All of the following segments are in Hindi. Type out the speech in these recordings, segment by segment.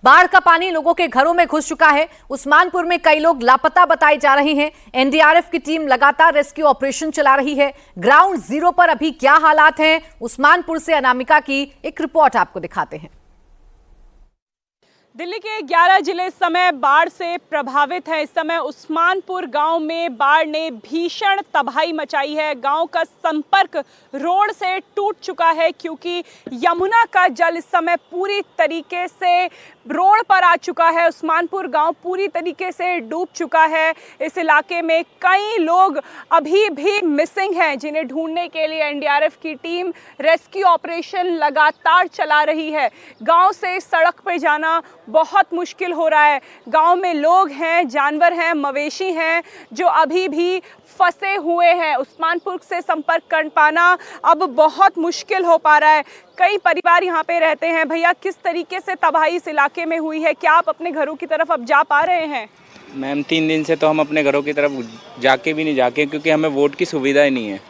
बाढ़ का पानी लोगों के घरों में घुस चुका है। उस्मानपुर में कई लोग लापता बताए जा रहे हैं। एनडीआरएफ की टीम लगातार रेस्क्यू ऑपरेशन चला रही है। ग्राउंड जीरो पर अभी क्या हालात हैं, उस्मानपुर से अनामिका की एक रिपोर्ट आपको दिखाते हैं। दिल्ली के 11 जिले इस समय बाढ़ से प्रभावित हैं। इस समय उस्मानपुर गांव में बाढ़ ने भीषण तबाही मचाई है। गांव का संपर्क रोड से टूट चुका है क्योंकि यमुना का जल इस समय पूरी तरीके से रोड पर आ चुका है। उस्मानपुर गांव पूरी तरीके से डूब चुका है। इस इलाके में कई लोग अभी भी मिसिंग हैं, जिन्हें ढूंढने के लिए एनडीआरएफ की टीम रेस्क्यू ऑपरेशन लगातार चला रही है। गांव से सड़क पर जाना बहुत मुश्किल हो रहा है। गांव में लोग हैं, जानवर हैं, मवेशी हैं जो अभी भी फंसे हुए हैं। उस्मानपुर से संपर्क कर पाना अब बहुत मुश्किल हो पा रहा है। कई परिवार यहाँ पे रहते हैं। भैया, किस तरीके से तबाही इस इलाके में हुई है? क्या आप अपने घरों की तरफ अब जा पा रहे हैं? मैम, 3 दिन से तो हम अपने घरों की तरफ जाके भी नहीं जाके, क्योंकि हमें वोट की सुविधा ही नहीं है।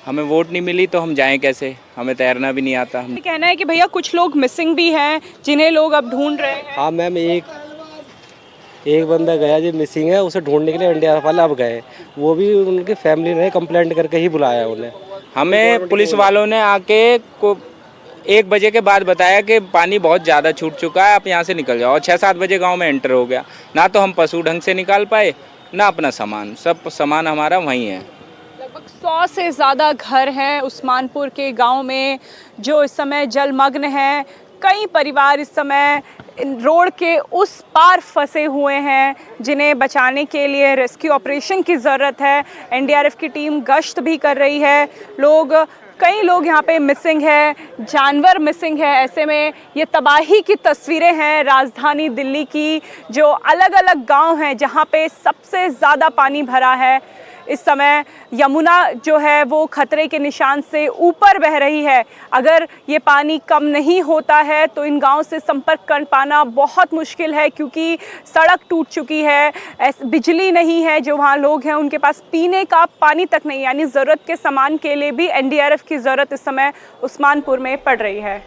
हमें वोट नहीं मिली तो हम जाएं कैसे? हमें तैरना भी नहीं आता। कहना है कि भैया कुछ लोग मिसिंग भी हैं जिन्हें लोग अब ढूंढ रहे हैं। हाँ मैम, एक बंदा गया जो मिसिंग है, उसे ढूंढने के लिए एनडीआरएफ वाले अब गए। वो भी उनकी फैमिली ने कंप्लेंट करके ही बुलाया उन्हें। हमें पुलिस वालों ने आके 1 बजे के बाद बताया कि पानी बहुत ज़्यादा छूट चुका है, आप यहाँ से निकल जाओ। और 6-7 बजे गाँव में एंटर हो गया। ना तो हम पशु ढंग से निकाल पाए, ना अपना सामान। सब सामान हमारा वहीं है। 100 से ज़्यादा घर हैं उस्मानपुर के गांव में जो इस समय जलमग्न हैं। कई परिवार इस समय रोड के उस पार फंसे हुए हैं, जिन्हें बचाने के लिए रेस्क्यू ऑपरेशन की ज़रूरत है। एनडीआरएफ की टीम गश्त भी कर रही है। कई लोग यहाँ पे मिसिंग है, जानवर मिसिंग है। ऐसे में ये तबाही की तस्वीरें हैं राजधानी दिल्ली की, जो अलग अलग गांव हैं जहाँ पे सबसे ज़्यादा पानी भरा है। इस समय यमुना जो है वो खतरे के निशान से ऊपर बह रही है। अगर ये पानी कम नहीं होता है तो इन गांव से संपर्क कर पाना बहुत मुश्किल है, क्योंकि सड़क टूट चुकी है, बिजली नहीं है। जो वहाँ लोग हैं उनके पास पीने का पानी तक नहीं, यानी ज़रूरत के सामान के लिए भी एनडीआरएफ की ज़रूरत इस समय उस्मानपुर में पड़ रही है।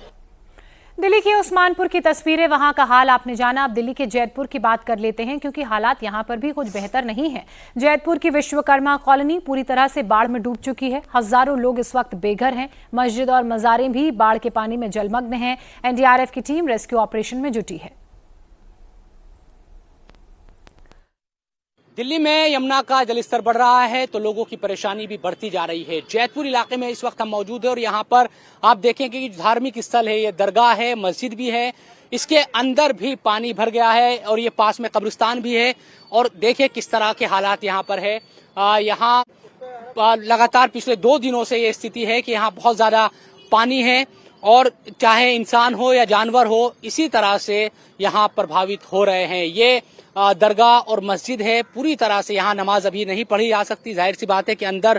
दिल्ली के उस्मानपुर की तस्वीरें, वहां का हाल आपने जाना। अब दिल्ली के जैतपुर की बात कर लेते हैं, क्योंकि हालात यहां पर भी कुछ बेहतर नहीं है। जैतपुर की विश्वकर्मा कॉलोनी पूरी तरह से बाढ़ में डूब चुकी है। हजारों लोग इस वक्त बेघर हैं। मस्जिद और मज़ारें भी बाढ़ के पानी में जलमग्न हैं। एनडीआरएफ की टीम रेस्क्यू ऑपरेशन में जुटी है। दिल्ली में यमुना का जलस्तर बढ़ रहा है तो लोगों की परेशानी भी बढ़ती जा रही है। जैतपुर इलाके में इस वक्त हम मौजूद हैं और यहाँ पर आप देखेंगे कि धार्मिक स्थल है, ये दरगाह है, मस्जिद भी है, इसके अंदर भी पानी भर गया है और ये पास में कब्रिस्तान भी है। और देखिए किस तरह के हालात यहाँ पर है। यहाँ लगातार पिछले 2 दिनों से ये स्थिति है कि यहाँ बहुत ज्यादा पानी है और चाहे इंसान हो या जानवर हो, इसी तरह से यहाँ प्रभावित हो रहे हैं। ये दरगाह और मस्जिद है, पूरी तरह से यहाँ नमाज अभी नहीं पढ़ी जा सकती। जाहिर सी बात है कि अंदर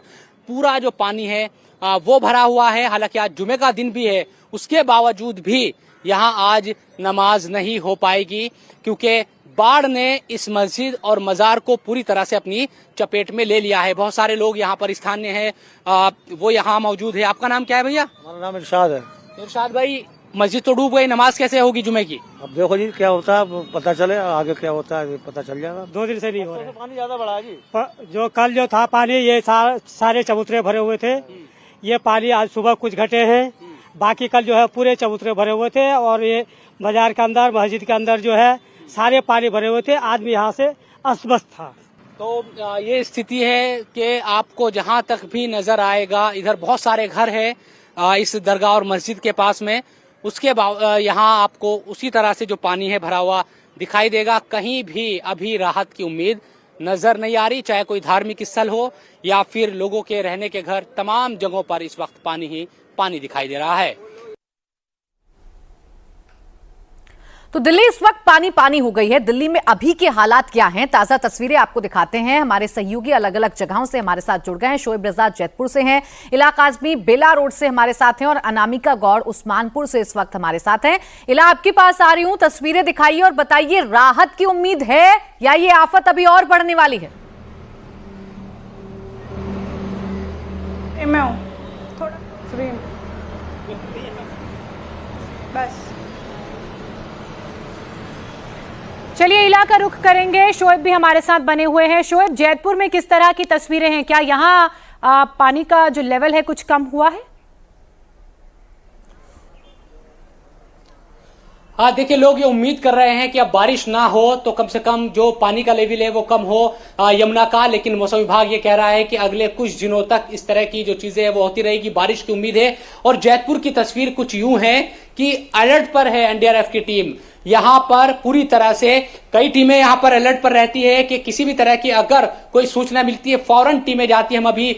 पूरा जो पानी है वो भरा हुआ है। हालांकि आज जुमे का दिन भी है, उसके बावजूद भी यहाँ आज नमाज नहीं हो पाएगी, क्योंकि बाढ़ ने इस मस्जिद और मजार को पूरी तरह से अपनी चपेट में ले लिया है। बहुत सारे लोग यहाँ पर स्थानीय हैं, वो यहाँ मौजूद है। आपका नाम क्या है भैया? हमारा नाम इरशाद है। इरशाद भाई, मस्जिद तो डूब गई, नमाज कैसे होगी जुमे की? अब देखो जी क्या होता है, पता चले आगे क्या होता है, पता चल जाएगा। 2 दिन से नहीं हो रहा है। पानी ज्यादा बढ़ा जी। जो कल जो था पानी, ये सारे चबूतरे भरे हुए थे। ये पानी आज सुबह कुछ घटे हैं, बाकी कल जो है पूरे चबूतरे भरे हुए थे। और ये बाजार के अंदर, मस्जिद के अंदर जो है सारे पानी भरे हुए थे। आदमी यहाँ से अस्त-व्यस्त था। तो ये स्थिति है कि आपको जहाँ तक भी नजर आएगा, इधर बहुत सारे घर है इस दरगाह और मस्जिद के पास में, उसके यहाँ आपको उसी तरह से जो पानी है भरा हुआ दिखाई देगा। कहीं भी अभी राहत की उम्मीद नजर नहीं आ रही, चाहे कोई धार्मिक स्थल हो या फिर लोगों के रहने के घर, तमाम जगहों पर इस वक्त पानी ही पानी दिखाई दे रहा है। तो दिल्ली इस वक्त पानी पानी हो गई है। दिल्ली में अभी के हालात क्या हैं, ताजा तस्वीरें आपको दिखाते हैं। हमारे सहयोगी अलग अलग जगहों से हमारे साथ जुड़ गए हैं। शोएब रजा जैतपुर से हैं, इला काज़मी बेला रोड से हमारे साथ हैं और अनामिका गौड़ उस्मानपुर से इस वक्त हमारे साथ हैं। इला, आपके पास आ रही हूं, तस्वीरें दिखाइए और बताइए, राहत की उम्मीद है या ये आफत अभी और बढ़ने वाली है? मैं थोड़ा फ्री बस चलिए इलाका रुख करेंगे, शोएब भी हमारे साथ बने हुए हैं। शोएब, जैतपुर में किस तरह की तस्वीरें हैं? क्या यहाँ पानी का जो लेवल है कुछ कम हुआ है? हाँ, देखिए, लोग ये उम्मीद कर रहे हैं कि अब बारिश ना हो तो कम से कम जो पानी का लेवल है वो कम हो यमुना का, लेकिन मौसम विभाग ये कह रहा है कि अगले कुछ दिनों तक इस तरह की जो चीजें है वो होती रहेगी, बारिश की उम्मीद है। और जैतपुर की तस्वीर कुछ यूं है कि अलर्ट पर है एनडीआरएफ की टीम। यहाँ पर पूरी तरह से कई टीमें यहाँ पर अलर्ट पर रहती है कि किसी भी तरह की अगर कोई सूचना मिलती है फौरन टीमें जाती है। हम अभी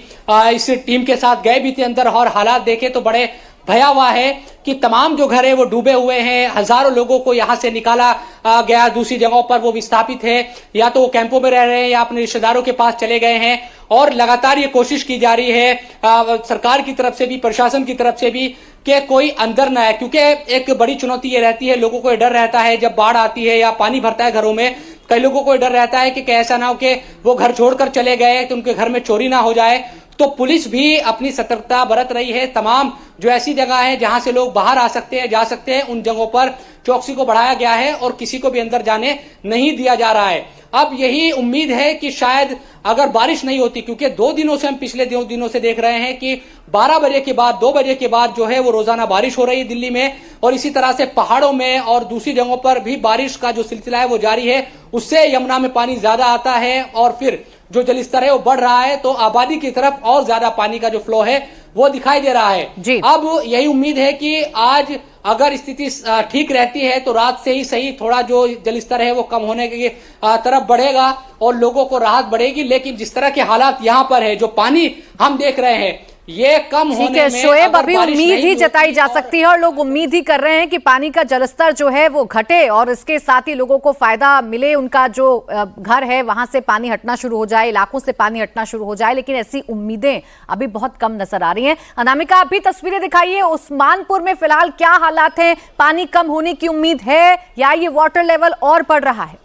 इस टीम के साथ गए भी थे अंदर और हालात देखे तो बड़े भयावह है कि तमाम जो घर है वो डूबे हुए हैं। हजारों लोगों को यहाँ से निकाला गया, दूसरी जगहों पर वो विस्थापित है, या तो वो कैंपों में रह रहे हैं या अपने रिश्तेदारों के पास चले गए हैं। और लगातार ये कोशिश की जा रही है सरकार की तरफ से भी, प्रशासन की तरफ से भी, कि कोई अंदर ना है, क्योंकि एक बड़ी चुनौती ये रहती है, लोगों को डर रहता है जब बाढ़ आती है या पानी भरता है घरों में, कई लोगों को डर रहता है कि ऐसा ना हो कि वो घर छोड़कर चले गए तो उनके घर में चोरी ना हो जाए। तो पुलिस भी अपनी सतर्कता बरत रही है। तमाम जो ऐसी जगह है जहां से लोग बाहर आ सकते हैं, जा सकते हैं, उन जगहों पर चौकसी को बढ़ाया गया है और किसी को भी अंदर जाने नहीं दिया जा रहा है। अब यही उम्मीद है कि शायद अगर बारिश नहीं होती, क्योंकि 2 दिनों से हम पिछले 2 दिनों से देख रहे हैं कि 12 बजे के बाद 2 बजे के बाद जो है वो रोजाना बारिश हो रही है दिल्ली में, और इसी तरह से पहाड़ों में और दूसरी जगहों पर भी बारिश का जो सिलसिला है वो जारी है। उससे यमुना में पानी ज्यादा आता है और फिर जो जलस्तर है वो बढ़ रहा है, तो आबादी की तरफ और ज्यादा पानी का जो फ्लो है वो दिखाई दे रहा है। अब यही उम्मीद है कि आज अगर स्थिति ठीक रहती है तो रात से ही सही थोड़ा जो जलस्तर है वो कम होने की तरफ बढ़ेगा और लोगों को राहत बढ़ेगी। लेकिन जिस तरह के हालात यहाँ पर है, जो पानी हम देख रहे हैं, ये कम होने में शोएब अभी उम्मीद ही जताई जा सकती है और लोग उम्मीद ही कर रहे हैं कि पानी का जलस्तर जो है वो घटे और इसके साथ ही लोगों को फायदा मिले, उनका जो घर है वहां से पानी हटना शुरू हो जाए, इलाकों से पानी हटना शुरू हो जाए। लेकिन ऐसी उम्मीदें अभी बहुत कम नजर आ रही हैं। अनामिका, आप भी तस्वीरें दिखाइए, उस्मानपुर में फिलहाल क्या हालात हैं? पानी कम होने की उम्मीद है या ये वाटर लेवल और बढ़ रहा है?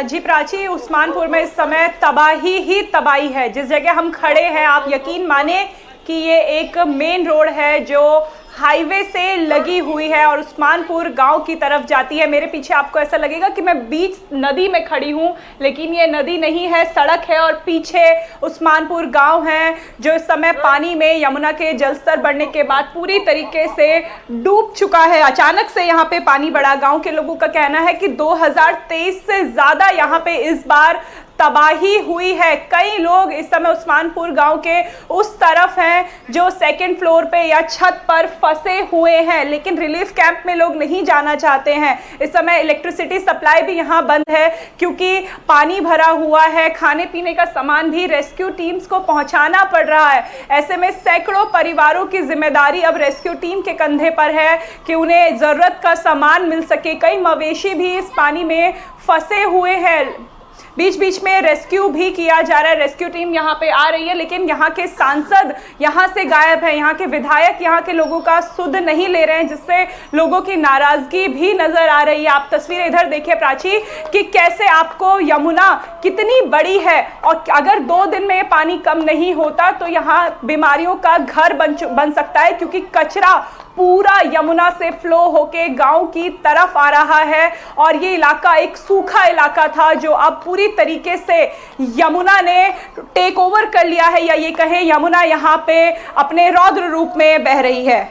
जी प्राची, उस्मानपुर में इस समय तबाही ही तबाही है। जिस जगह हम खड़े हैं आप यकीन माने कि ये एक मेन रोड है जो हाईवे से लगी हुई है और उस्मानपुर गांव की तरफ जाती है। मेरे पीछे आपको ऐसा लगेगा कि मैं बीच नदी में खड़ी हूं, लेकिन ये नदी नहीं है, सड़क है और पीछे उस्मानपुर गांव है जो इस समय पानी में यमुना के जलस्तर बढ़ने के बाद पूरी तरीके से डूब चुका है। अचानक से यहाँ पे पानी बढ़ा। गांव के लोगों का कहना है कि 2023 से ज्यादा यहाँ पे इस बार तबाही हुई है। कई लोग इस समय उस्मानपुर गांव के उस तरफ हैं जो सेकंड फ्लोर पे या छत पर फंसे हुए हैं, लेकिन रिलीफ कैंप में लोग नहीं जाना चाहते हैं। इस समय इलेक्ट्रिसिटी सप्लाई भी यहां बंद है क्योंकि पानी भरा हुआ है। खाने पीने का सामान भी रेस्क्यू टीम्स को पहुंचाना पड़ रहा है। ऐसे में सैकड़ों परिवारों की जिम्मेदारी अब रेस्क्यू टीम के कंधे पर है कि उन्हें जरूरत का सामान मिल सके। कई मवेशी भी इस पानी में फंसे हुए हैं। बीच बीच में रेस्क्यू भी किया जा रहा है, रेस्क्यू टीम यहाँ पे आ रही है, लेकिन यहाँ के सांसद यहाँ से गायब है। यहाँ के विधायक यहाँ के लोगों का सुध नहीं ले रहे हैं, जिससे लोगों की नाराजगी भी नजर आ रही है। आप तस्वीर इधर देखिए प्राची कि कैसे आपको यमुना कितनी बड़ी है और अगर 2 दिन में ये पानी कम नहीं होता तो यहाँ बीमारियों का घर बन सकता है, क्योंकि कचरा पूरा यमुना से फ्लो होके गांव की तरफ आ रहा है और ये इलाका एक सूखा इलाका था जो अब पूरी तरीके से यमुना ने टेक ओवर कर लिया है, या ये कहें यमुना यहाँ पे अपने रौद्र रूप में बह रही है।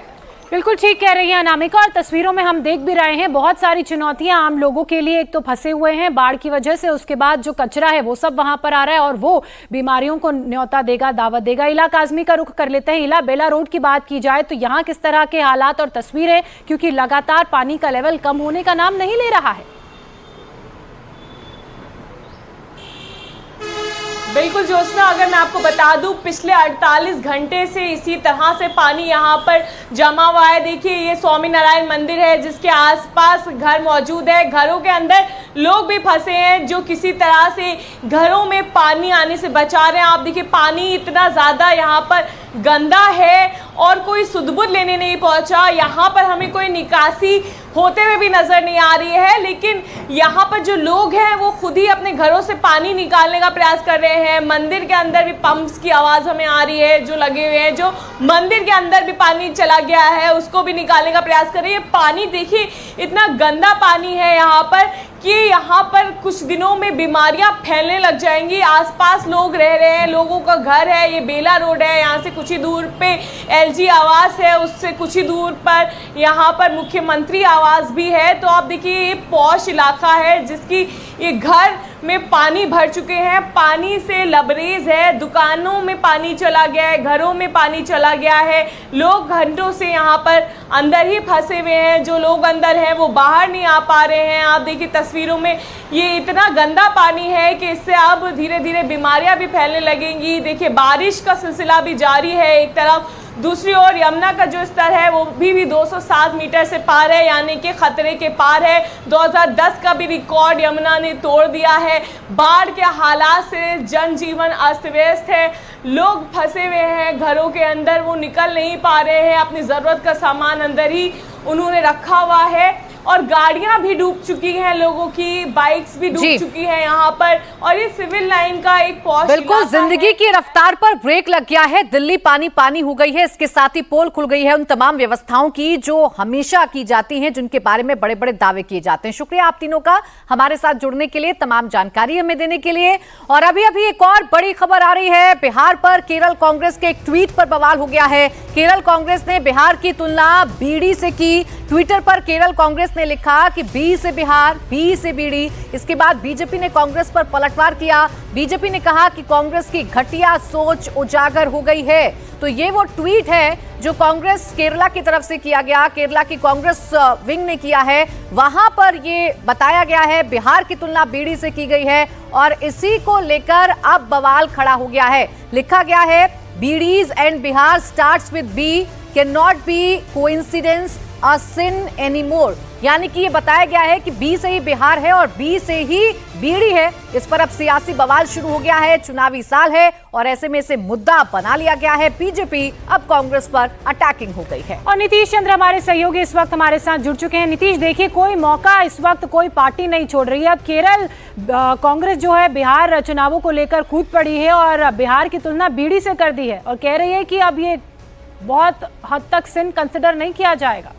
बिल्कुल ठीक कह रही है अनामिका, और तस्वीरों में हम देख भी रहे हैं बहुत सारी चुनौतियां आम लोगों के लिए। एक तो फंसे हुए हैं बाढ़ की वजह से, उसके बाद जो कचरा है वो सब वहां पर आ रहा है और वो बीमारियों को न्योता देगा, दावत देगा। इला काज़मी का रुख कर लेते हैं। इला, बेला रोड की बात की जाए तो यहाँ किस तरह के हालात और तस्वीरें, क्योंकि लगातार पानी का लेवल कम होने का नाम नहीं ले रहा है। बिल्कुल ज्योत्सना, अगर मैं आपको बता दूं पिछले 48 घंटे से इसी तरह से पानी यहाँ पर जमा हुआ है। देखिए ये स्वामी नारायण मंदिर है जिसके आसपास घर मौजूद है, घरों के अंदर लोग भी फंसे हैं जो किसी तरह से घरों में पानी आने से बचा रहे हैं। आप देखिए पानी इतना ज़्यादा यहाँ पर गंदा है और कोई सुध-बुध लेने नहीं पहुँचा। यहाँ पर हमें कोई निकासी होते हुए भी नजर नहीं आ रही है। लेकिन यहाँ पर जो लोग हैं वो खुद ही अपने घरों से पानी निकालने का प्रयास कर रहे हैं। मंदिर के अंदर भी पंप्स की आवाज़ हमें आ रही है जो लगे हुए हैं, जो मंदिर के अंदर भी पानी चला गया है उसको भी निकालने का प्रयास कर रही है। पानी देखिए इतना गंदा पानी है यहाँ पर कि यहाँ पर कुछ दिनों में बीमारियां फैलने लग जाएंगी। आसपास लोग रह रहे हैं, लोगों का घर है, ये बेला रोड है, यहाँ से कुछ ही दूर पे एलजी आवास है, उससे कुछ ही दूर पर यहाँ पर मुख्यमंत्री आवास भी है। तो आप देखिए ये पॉश इलाका है जिसकी ये घर में पानी भर चुके हैं, पानी से लबरेज है, दुकानों में पानी चला गया है, घरों में पानी चला गया है। लोग घंटों से यहाँ पर अंदर ही फंसे हुए हैं, जो लोग अंदर हैं वो बाहर नहीं आ पा रहे हैं। आप देखिए तस्वीरों में ये इतना गंदा पानी है कि इससे अब धीरे धीरे बीमारियां भी फैलने लगेंगी। देखिए बारिश का सिलसिला भी जारी है एक तरफ, दूसरी ओर यमुना का जो स्तर है वो भी 207 मीटर से पार है, यानी कि खतरे के पार है। 2010 का भी रिकॉर्ड यमुना ने तोड़ दिया है। बाढ़ के हालात से जनजीवन अस्त व्यस्त है, लोग फंसे हुए हैं घरों के अंदर, वो निकल नहीं पा रहे हैं, अपनी ज़रूरत का सामान अंदर ही उन्होंने रखा हुआ है। और गाड़ियां भी डूब चुकी हैं, लोगों की बाइक्स भी डूब चुकी हैं यहाँ पर। और ये सिविल लाइन का एक पॉश बिल्कुल जिंदगी की रफ्तार पर ब्रेक लग गया है। दिल्ली पानी पानी हो गई है, इसके साथ ही पोल खुल गई है उन तमाम व्यवस्थाओं की जो हमेशा की जाती हैं, जिनके बारे में बड़े बड़े दावे किए जाते हैं। शुक्रिया आप तीनों का हमारे साथ जुड़ने के लिए, तमाम जानकारी हमें देने के लिए। और अभी अभी एक और बड़ी खबर आ रही है, बिहार पर केरल कांग्रेस के एक ट्वीट पर बवाल हो गया है। केरल कांग्रेस ने बिहार की तुलना बीड़ी से की। ट्विटर पर केरल कांग्रेस ने लिखा कि बी से बिहार, बी से बीड़ी। इसके बाद बीजेपी ने कांग्रेस पर पलटवार किया। बीजेपी ने कहा कि कांग्रेस की घटिया सोच उजागर हो गई है। तो ये वो ट्वीट है जो कांग्रेस केरला की तरफ से किया गया, केरला की कांग्रेस विंग ने किया है। वहां पर ये बताया गया है बिहार की तुलना बीड़ी से की गई है और इसी को लेकर अब बवाल खड़ा हो गया है। लिखा गया है bidis and Bihar starts with B can not be coincidence a sin anymore, यानी कि ये बताया गया है कि बी से ही बिहार है और बी से ही बीड़ी है। इस पर अब सियासी बवाल शुरू हो गया है, चुनावी साल है और ऐसे में इसे मुद्दा बना लिया गया है। बीजेपी अब कांग्रेस पर अटैकिंग हो गई है। और नीतीश चंद्र हमारे सहयोगी इस वक्त हमारे साथ जुड़ चुके हैं। नीतीश देखिए कोई मौका इस वक्त कोई पार्टी नहीं छोड़ रही है। अब केरल कांग्रेस जो है बिहार चुनावों को लेकर कूद पड़ी है और बिहार की तुलना बीड़ी से कर दी है और कह रही है कि अब ये बहुत हद तक सिन कंसिडर नहीं किया जाएगा।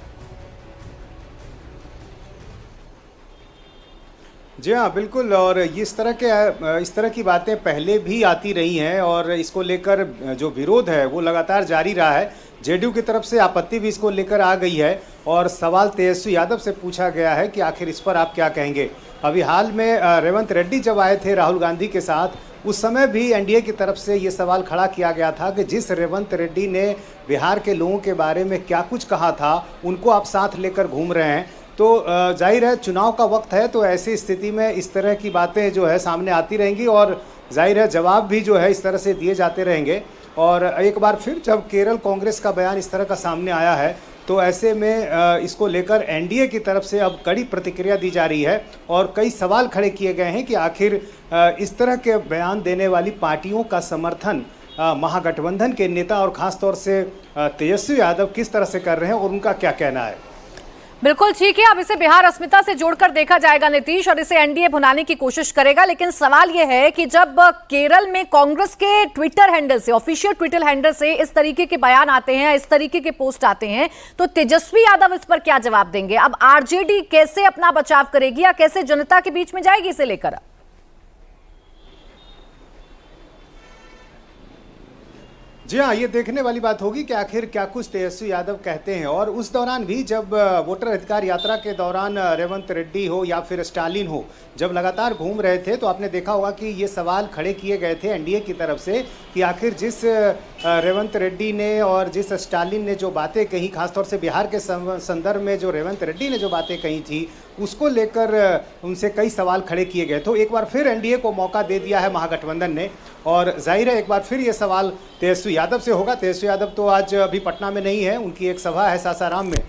जी हाँ बिल्कुल, और इस तरह की बातें पहले भी आती रही हैं और इसको लेकर जो विरोध है वो लगातार जारी रहा है। जेडीयू की तरफ से आपत्ति भी इसको लेकर आ गई है और सवाल तेजस्वी यादव से पूछा गया है कि आखिर इस पर आप क्या कहेंगे। अभी हाल में रेवंत रेड्डी जब आए थे राहुल गांधी के साथ, उस समय भी एनडीए की तरफ से ये सवाल खड़ा किया गया था कि जिस रेवंत रेड्डी ने बिहार के लोगों के बारे में क्या कुछ कहा था उनको आप साथ लेकर घूम रहे हैं। तो जाहिर है चुनाव का वक्त है, तो ऐसी स्थिति में इस तरह की बातें जो है सामने आती रहेंगी और जाहिर है जवाब भी जो है इस तरह से दिए जाते रहेंगे। और एक बार फिर जब केरल कांग्रेस का बयान इस तरह का सामने आया है तो ऐसे में इसको लेकर एनडीए की तरफ से अब कड़ी प्रतिक्रिया दी जा रही है और कई सवाल खड़े किए गए हैं कि आखिर इस तरह के बयान देने वाली पार्टियों का समर्थन महागठबंधन के नेता और ख़ास तौर से तेजस्वी यादव किस तरह से कर रहे हैं और उनका क्या कहना है। बिल्कुल ठीक है, अब इसे बिहार अस्मिता से जोड़कर देखा जाएगा नीतीश, और इसे एनडीए भुनाने की कोशिश करेगा। लेकिन सवाल यह है कि जब केरल में कांग्रेस के ट्विटर हैंडल से, ऑफिशियल ट्विटर हैंडल से इस तरीके के बयान आते हैं, इस तरीके के पोस्ट आते हैं, तो तेजस्वी यादव इस पर क्या जवाब देंगे? अब आरजेडी कैसे अपना बचाव करेगी या कैसे जनता के बीच में जाएगी इसे लेकर? जी हाँ, ये देखने वाली बात होगी कि आखिर क्या कुछ तेजस्वी यादव कहते हैं। और उस दौरान भी जब वोटर अधिकार यात्रा के दौरान रेवंत रेड्डी हो या फिर स्टालिन हो, जब लगातार घूम रहे थे तो आपने देखा होगा कि ये सवाल खड़े किए गए थे एनडीए की तरफ से कि आखिर जिस रेवंत रेड्डी ने और जिस स्टालिन ने जो बातें कही, खासतौर से बिहार के संदर्भ में जो रेवंत रेड्डी ने जो बातें कही थी, उसको लेकर उनसे कई सवाल खड़े किए गए। तो एक बार फिर एनडीए को मौका दे दिया है महागठबंधन ने और जाहिर है एक बार फिर ये सवाल तेजस्वी यादव से होगा। तेजस्वी यादव तो आज अभी पटना में नहीं है, उनकी एक सभा है सासाराम में,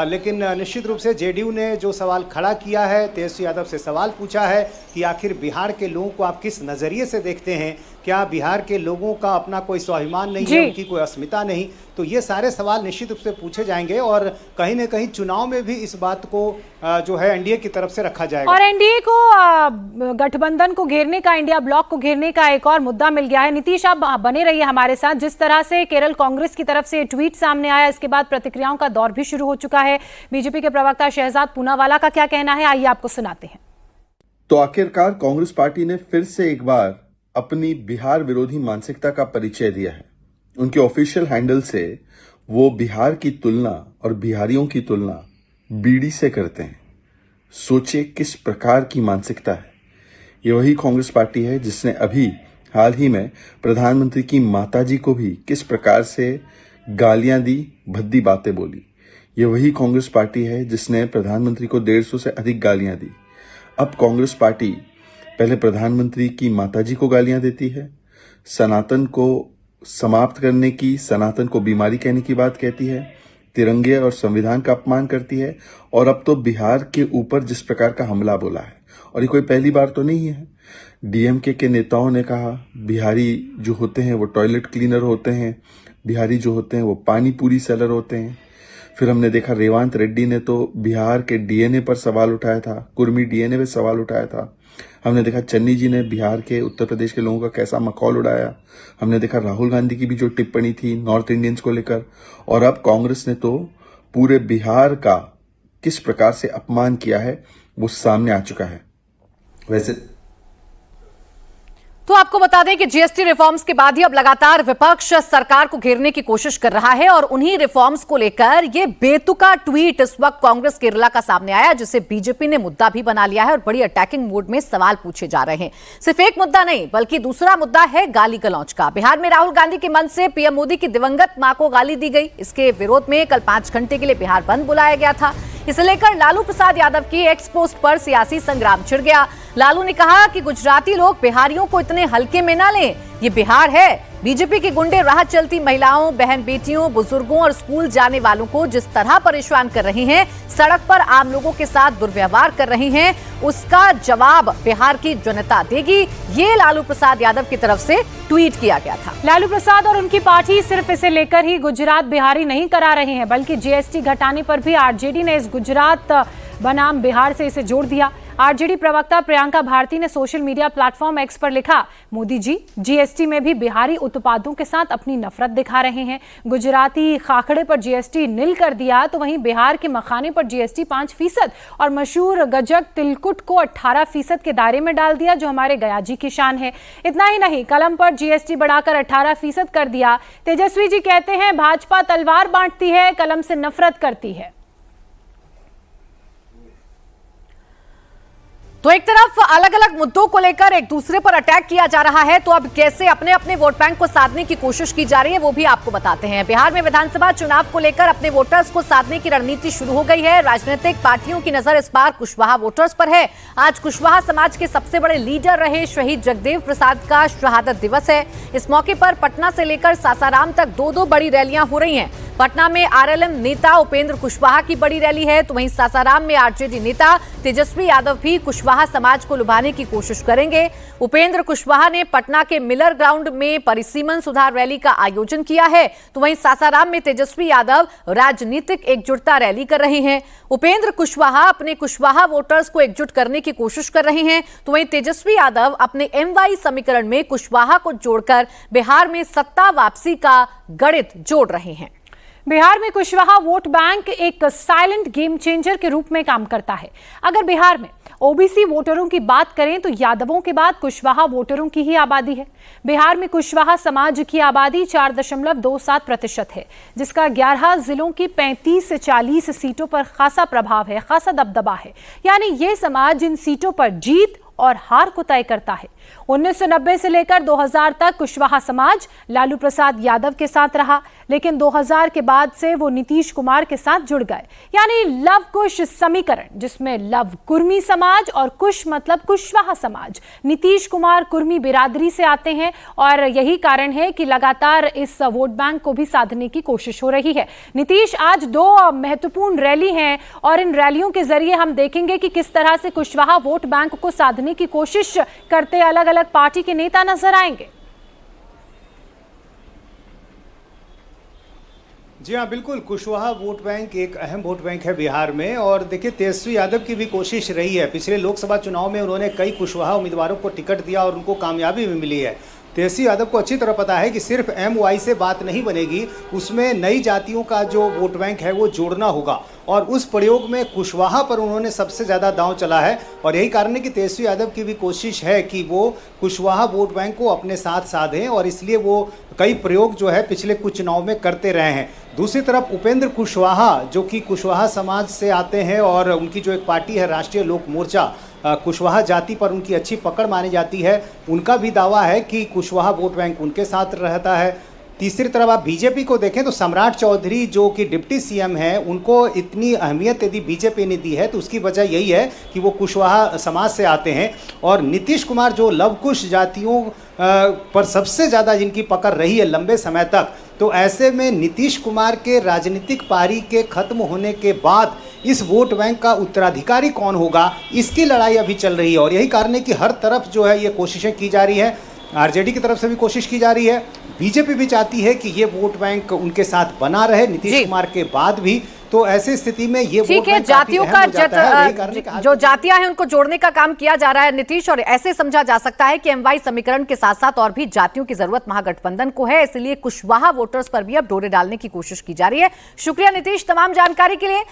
लेकिन निश्चित रूप से जेडीयू ने जो सवाल खड़ा किया है, तेजस्वी यादव से सवाल पूछा है कि आखिर बिहार के लोगों को आप किस नज़रिए से देखते हैं, क्या बिहार के लोगों का अपना कोई स्वाभिमान नहीं है, उनकी कोई अस्मिता नहीं? तो ये सारे सवाल निश्चित रूप से पूछे जाएंगे और कहीं न कहीं चुनाव में भी इस बात को जो है एनडीए की तरफ से रखा जाएगा। और एनडीए को गठबंधन को घेरने का, इंडिया ब्लॉक को घेरने का एक और मुद्दा मिल गया है। नीतीश, आप बने रहिए हमारे साथ। जिस तरह से केरल कांग्रेस की तरफ से ट्वीट सामने आया, इसके बाद प्रतिक्रियाओं का दौर भी शुरू हो चुका है। बीजेपी के प्रवक्ता शहजाद पूनावाला का क्या कहना है, आइए आपको सुनाते हैं। तो आखिरकार कांग्रेस पार्टी ने फिर से एक बार अपनी बिहार विरोधी मानसिकता का परिचय दिया है। उनके ऑफिशियल हैंडल से वो बिहार की तुलना और बिहारियों की तुलना बीड़ी से करते हैं। सोचे किस प्रकार की मानसिकता है। ये वही कांग्रेस पार्टी है जिसने अभी हाल ही में प्रधानमंत्री की माताजी को भी किस प्रकार से गालियां दी, भद्दी बातें बोली। ये वही कांग्रेस पार्टी है जिसने प्रधानमंत्री को 150 से अधिक गालियां दी। अब कांग्रेस पार्टी पहले प्रधानमंत्री की माताजी को गालियां देती है, सनातन को समाप्त करने की, सनातन को बीमारी कहने की बात कहती है, तिरंगे और संविधान का अपमान करती है, और अब तो बिहार के ऊपर जिस प्रकार का हमला बोला है। और ये कोई पहली बार तो नहीं है। डीएमके के नेताओं ने कहा बिहारी जो होते हैं वो टॉयलेट क्लीनर होते हैं, बिहारी जो होते हैं वो पानी पूरी सेलर होते हैं। फिर हमने देखा रेवांत रेड्डी ने तो बिहार के डीएनए पर सवाल उठाया था, कुर्मी डीएनए पे सवाल उठाया था। हमने देखा चन्नी जी ने बिहार के, उत्तर प्रदेश के लोगों का कैसा मखौल उड़ाया। हमने देखा राहुल गांधी की भी जो टिप्पणी थी नॉर्थ इंडियंस को लेकर। और अब कांग्रेस ने तो पूरे बिहार का किस प्रकार से अपमान किया है वो सामने आ चुका है। वैसे तो आपको बता दें कि जीएसटी रिफॉर्म्स के बाद ही अब लगातार विपक्ष सरकार को घेरने की कोशिश कर रहा है और उन्हीं रिफॉर्म्स को लेकर ये बेतुका ट्वीट इस वक्त कांग्रेस केरला का सामने आया, जिसे बीजेपी ने मुद्दा भी बना लिया है और बड़ी अटैकिंग मोड में सवाल पूछे जा रहे हैं। सिर्फ एक मुद्दा नहीं बल्कि दूसरा मुद्दा है गाली गलौज का। बिहार में राहुल गांधी के मंच से पीएम मोदी की दिवंगत मां को गाली दी गई। इसके विरोध में कल 5 घंटे के लिए बिहार बंद बुलाया गया था। इसे लेकर लालू प्रसाद यादव की एक्स पोस्ट पर सियासी संग्राम छिड़ गया। लालू ने कहा कि गुजराती लोग बिहारियों को इतने हल्के में ना लें, ये बिहार है। बीजेपी के गुंडे राह चलती महिलाओं, बहन बेटियों, बुजुर्गों और स्कूल जाने वालों को जिस तरह परेशान कर रही हैं, सड़क पर आम लोगों के साथ दुर्व्यवहार कर रही हैं, उसका जवाब बिहार की जनता देगी। ये लालू प्रसाद यादव की तरफ से ट्वीट किया गया था। लालू प्रसाद और उनकी पार्टी सिर्फ इसे लेकर ही गुजरात बिहारी नहीं करा रहे हैं, बल्कि जीएसटी घटाने पर भी आरजेडी ने इस गुजरात बनाम बिहार से इसे जोड़ दिया। आरजेडी प्रवक्ता प्रियंका भारती ने सोशल मीडिया प्लेटफॉर्म एक्स पर लिखा, मोदी जी जीएसटी में भी बिहारी उत्पादों के साथ अपनी नफरत दिखा रहे हैं। गुजराती खाखड़े पर जीएसटी नील कर दिया तो वहीं बिहार के मखाने पर जीएसटी 5% और मशहूर गजक तिलकुट को 18% के दायरे में डाल दिया, जो हमारे गयाजी की शान है। इतना ही नहीं, कलम पर जीएसटी बढ़ाकर 18% कर दिया। तेजस्वी जी कहते हैं भाजपा तलवार बांटती है, कलम से नफरत करती है। तो एक तरफ अलग अलग मुद्दों को लेकर एक दूसरे पर अटैक किया जा रहा है, तो अब कैसे अपने अपने वोट बैंक को साधने की कोशिश की जा रही है वो भी आपको बताते हैं। बिहार में विधानसभा चुनाव को लेकर अपने वोटर्स को साधने की रणनीति शुरू हो गई है। राजनीतिक पार्टियों की नजर इस बार कुशवाहा वोटर्स पर है। आज कुशवाहा समाज के सबसे बड़े लीडर रहे शहीद जगदेव प्रसाद का शहादत दिवस है। इस मौके पर पटना से लेकर सासाराम तक 2-2 बड़ी रैलियां हो रही हैं। पटना में आरएलएम नेता उपेंद्र कुशवाहा की बड़ी रैली है, तो वहीं सासाराम में आरजेडी नेता तेजस्वी यादव भी कुशवाहा समाज को लुभाने की कोशिश करेंगे। उपेंद्र कुशवाहा ने पटना के मिलर ग्राउंड में परिसीमन सुधार रैली का आयोजन किया है, तो वहीं सासाराम में तेजस्वी यादव राजनीतिक एकजुटता रैली कर रहे हैं। उपेंद्र कुशवाहा अपने कुशवाहा वोटर्स को एकजुट करने की कोशिश कर रहे हैं, तो वहीं तेजस्वी यादव अपने एमवाई समीकरण में कुशवाहा को जोड़कर बिहार में सत्ता वापसी का गणित जोड़ रहे हैं। बिहार में कुशवाहा वोट बैंक एक साइलेंट गेम चेंजर के रूप में काम करता है। अगर बिहार में ओबीसी वोटरों की बात करें तो यादवों के बाद कुशवाहा वोटरों की ही आबादी है। बिहार में कुशवाहा समाज की आबादी 4.27% है, जिसका 11 जिलों की 35 से 40 सीटों पर खासा प्रभाव है, खासा दबदबा है। यानी ये समाज इन सीटों पर जीत और हार को तय करता है। 1990 से लेकर 2000 तक कुशवाहा समाज लालू प्रसाद यादव के साथ रहा, लेकिन 2000 के बाद से वो नीतीश कुमार के साथ जुड़ गए। यानी लव कुश समीकरण, जिसमें लव कुर्मी समाज और कुश मतलब कुशवाहा समाज, नीतीश कुमार कुर्मी बिरादरी से आते हैं और यही कारण है कि लगातार इस वोट बैंक को भी साधने की कोशिश हो रही है। नीतीश, आज 2 महत्वपूर्ण रैली हैं और इन रैलियों के जरिए हम देखेंगे कि किस तरह से कुशवाहा वोट बैंक को साधने की कोशिश करते अलग अलग पार्टी के नेता नजर आएंगे। जी हाँ, बिल्कुल। कुशवाहा वोट बैंक एक अहम वोट बैंक है बिहार में। और देखिए, तेजस्वी यादव की भी कोशिश रही है। पिछले लोकसभा चुनाव में उन्होंने कई कुशवाहा उम्मीदवारों को टिकट दिया और उनको कामयाबी भी मिली है। तेजस्वी यादव को अच्छी तरह पता है कि सिर्फ MY से बात नहीं बनेगी, उसमें नई जातियों का जो वोट बैंक है वो जोड़ना होगा। और उस प्रयोग में कुशवाहा पर उन्होंने सबसे ज़्यादा दांव चला है। और यही कारण है कि तेजस्वी यादव की भी कोशिश है कि वो कुशवाहा वोट बैंक को अपने साथ साधें, और इसलिए वो कई प्रयोग जो है पिछले कुछ चुनाव में करते रहे हैं। दूसरी तरफ उपेंद्र कुशवाहा, जो कि कुशवाहा समाज से आते हैं और उनकी जो एक पार्टी है राष्ट्रीय लोक मोर्चा, कुशवाहा जाति पर उनकी अच्छी पकड़ मानी जाती है। उनका भी दावा है कि कुशवाहा वोट बैंक उनके साथ रहता है। तीसरी तरफ आप बीजेपी को देखें तो सम्राट चौधरी, जो कि डिप्टी CM हैं, उनको इतनी अहमियत यदि बीजेपी ने दी है तो उसकी वजह यही है कि वो कुशवाहा समाज से आते हैं। और नीतीश कुमार, जो लवकुश जातियों पर सबसे ज़्यादा जिनकी पकड़ रही है लंबे समय तक, तो ऐसे में नीतीश कुमार के राजनीतिक पारी के खत्म होने के बाद इस वोट बैंक का उत्तराधिकारी कौन होगा, इसकी लड़ाई अभी चल रही है। और यही कारण है कि हर तरफ जो है ये कोशिशें की जा रही है। RJD की तरफ से भी कोशिश की जा रही है। बीजेपी भी चाहती है कि ये वोट बैंक उनके साथ बना रहे नीतीश कुमार के बाद भी। तो ऐसी स्थिति में ये ठीक है, जातियों का जो जातियां हैं उनको जोड़ने का काम किया जा रहा है नीतीश, और ऐसे समझा जा सकता है कि MY समीकरण के साथ साथ और भी जातियों की जरूरत महागठबंधन को है, इसलिए कुशवाहा वोटर्स पर भी अब डोरे डालने की कोशिश की जा रही है। शुक्रिया नीतीश तमाम जानकारी के लिए।